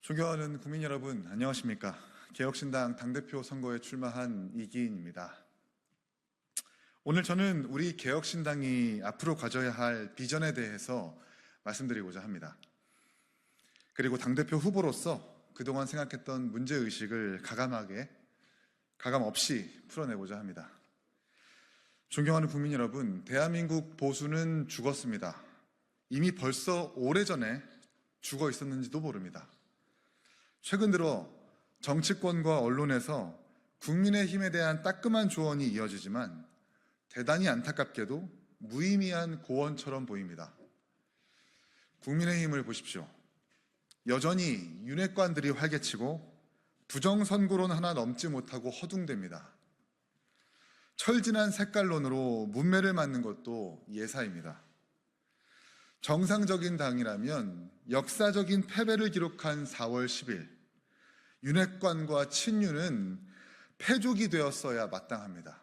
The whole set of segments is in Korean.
존경하는 국민 여러분, 안녕하십니까? 개혁신당 당대표 선거에 출마한 이기인입니다. 오늘 저는 우리 개혁신당이 앞으로 가져야 할 비전에 대해서 말씀드리고자 합니다. 그리고 당대표 후보로서 그동안 생각했던 문제의식을 가감 없이 풀어내고자 합니다. 존경하는 국민 여러분, 대한민국 보수는 죽었습니다. 이미 벌써 오래전에 죽어 있었는지도 모릅니다. 최근 들어 정치권과 언론에서 국민의힘에 대한 따끔한 조언이 이어지지만 대단히 안타깝게도 무의미한 고언처럼 보입니다. 국민의힘을 보십시오. 여전히 윤핵관들이 활개치고 부정선거론 하나 넘지 못하고 허둥댑니다. 철진한 색깔론으로 문매를 맞는 것도 예사입니다. 정상적인 당이라면 역사적인 패배를 기록한 4월 10일 윤핵관과 친윤은 패족이 되었어야 마땅합니다.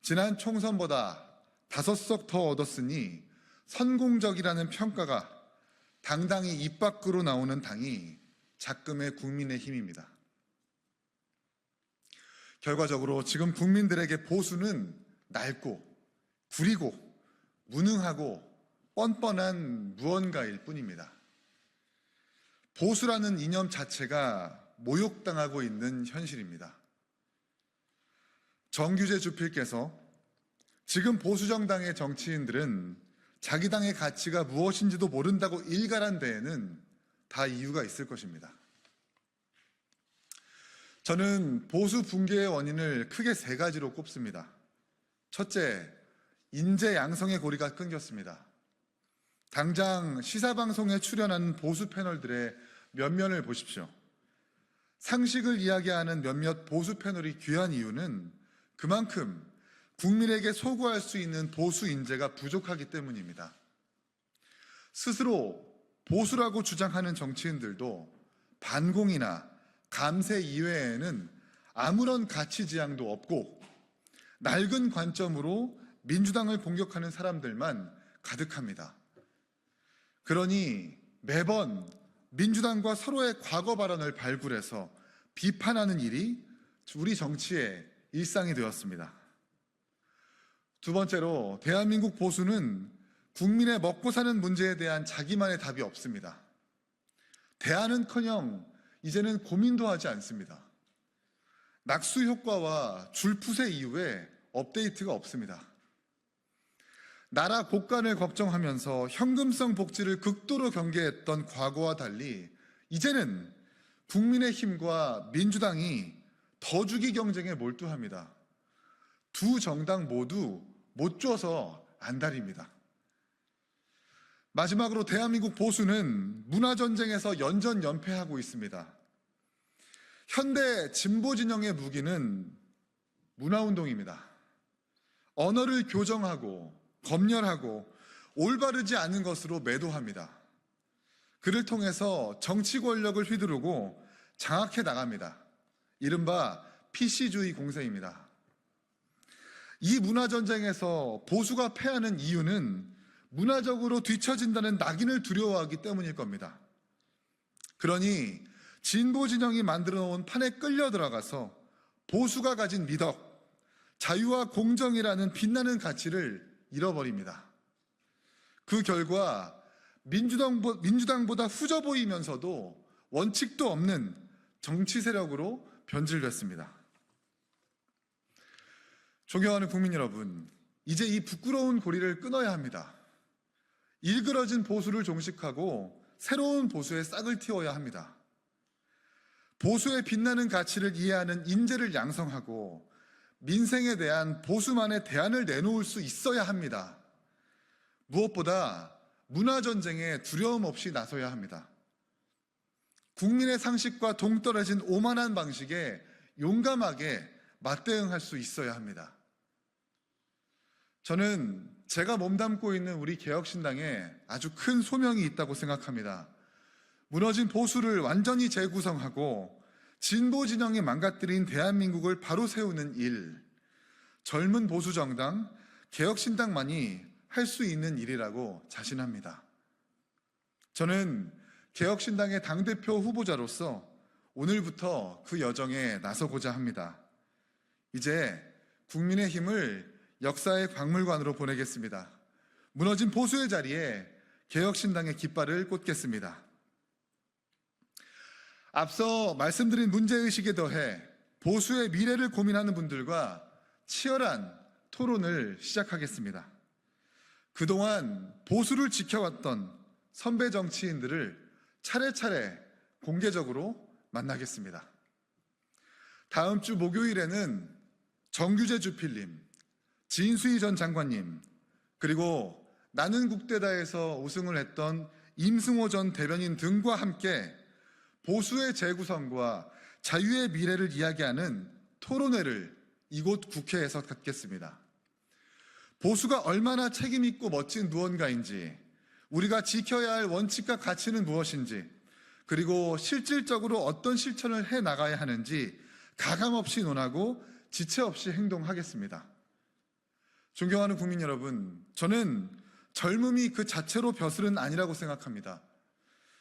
지난 총선보다 5석 더 얻었으니 선공적이라는 평가가 당당히 입 밖으로 나오는 당이 작금의 국민의힘입니다. 결과적으로 지금 국민들에게 보수는 낡고 구리고 무능하고 뻔뻔한 무언가일 뿐입니다. 보수라는 이념 자체가 모욕당하고 있는 현실입니다. 정규재 주필께서 지금 보수정당의 정치인들은 자기 당의 가치가 무엇인지도 모른다고 일갈한 데에는 다 이유가 있을 것입니다. 저는 보수 붕괴의 원인을 크게 3가지로 꼽습니다. 첫째, 인재 양성의 고리가 끊겼습니다. 당장 시사방송에 출연하는 보수 패널들의 면면을 보십시오. 상식을 이야기하는 몇몇 보수 패널이 귀한 이유는 그만큼 국민에게 소구할 수 있는 보수 인재가 부족하기 때문입니다. 스스로 보수라고 주장하는 정치인들도 반공이나 감세 이외에는 아무런 가치 지향도 없고 낡은 관점으로 민주당을 공격하는 사람들만 가득합니다. 그러니 매번 민주당과 서로의 과거 발언을 발굴해서 비판하는 일이 우리 정치의 일상이 되었습니다. 두 번째로, 대한민국 보수는 국민의 먹고 사는 문제에 대한 자기만의 답이 없습니다. 대안은커녕 이제는 고민도 하지 않습니다. 낙수 효과와 줄푸세 이후에 업데이트가 없습니다. 나라 곳간을 걱정하면서 현금성 복지를 극도로 경계했던 과거와 달리 이제는 국민의힘과 민주당이 더 주기 경쟁에 몰두합니다. 두 정당 모두 못 줘서 안달입니다. 마지막으로 대한민국 보수는 문화전쟁에서 연전연패하고 있습니다. 현대 진보 진영의 무기는 문화운동입니다. 언어를 교정하고 검열하고 올바르지 않은 것으로 매도합니다. 그를 통해서 정치 권력을 휘두르고 장악해 나갑니다. 이른바 PC주의 공세입니다. 이 문화전쟁에서 보수가 패하는 이유는 문화적으로 뒤처진다는 낙인을 두려워하기 때문일 겁니다. 그러니 진보 진영이 만들어 놓은 판에 끌려 들어가서 보수가 가진 미덕, 자유와 공정이라는 빛나는 가치를 잃어버립니다. 그 결과 민주당보다 후져 보이면서도 원칙도 없는 정치 세력으로 변질됐습니다. 존경하는 국민 여러분, 이제 이 부끄러운 고리를 끊어야 합니다. 일그러진 보수를 종식하고 새로운 보수의 싹을 틔워야 합니다. 보수의 빛나는 가치를 이해하는 인재를 양성하고 민생에 대한 보수만의 대안을 내놓을 수 있어야 합니다. 무엇보다 문화전쟁에 두려움 없이 나서야 합니다. 국민의 상식과 동떨어진 오만한 방식에 용감하게 맞대응할 수 있어야 합니다. 저는 제가 몸담고 있는 우리 개혁신당에 아주 큰 소명이 있다고 생각합니다. 무너진 보수를 완전히 재구성하고 진보 진영이 망가뜨린 대한민국을 바로 세우는 일, 젊은 보수정당, 개혁신당만이 할 수 있는 일이라고 자신합니다. 저는 개혁신당의 당대표 후보자로서 오늘부터 그 여정에 나서고자 합니다. 이제 국민의힘을 역사의 박물관으로 보내겠습니다. 무너진 보수의 자리에 개혁신당의 깃발을 꽂겠습니다. 앞서 말씀드린 문제의식에 더해 보수의 미래를 고민하는 분들과 치열한 토론을 시작하겠습니다. 그동안 보수를 지켜왔던 선배 정치인들을 차례차례 공개적으로 만나겠습니다. 다음 주 목요일에는 정규재 주필님, 진수희 전 장관님, 그리고 나는 국대다에서 우승을 했던 임승호 전 대변인 등과 함께 보수의 재구성과 자유의 미래를 이야기하는 토론회를 이곳 국회에서 갖겠습니다. 보수가 얼마나 책임있고 멋진 무언가인지, 우리가 지켜야 할 원칙과 가치는 무엇인지, 그리고 실질적으로 어떤 실천을 해 나가야 하는지 가감없이 논하고 지체 없이 행동하겠습니다. 존경하는 국민 여러분, 저는 젊음이 그 자체로 벼슬은 아니라고 생각합니다.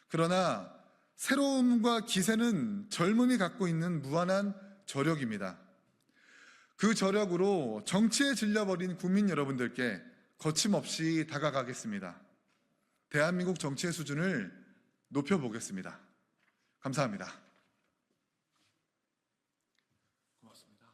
그러나 새로움과 기세는 젊음이 갖고 있는 무한한 저력입니다. 그 저력으로 정치에 질려버린 국민 여러분들께 거침없이 다가가겠습니다. 대한민국 정치의 수준을 높여보겠습니다. 감사합니다. 고맙습니다.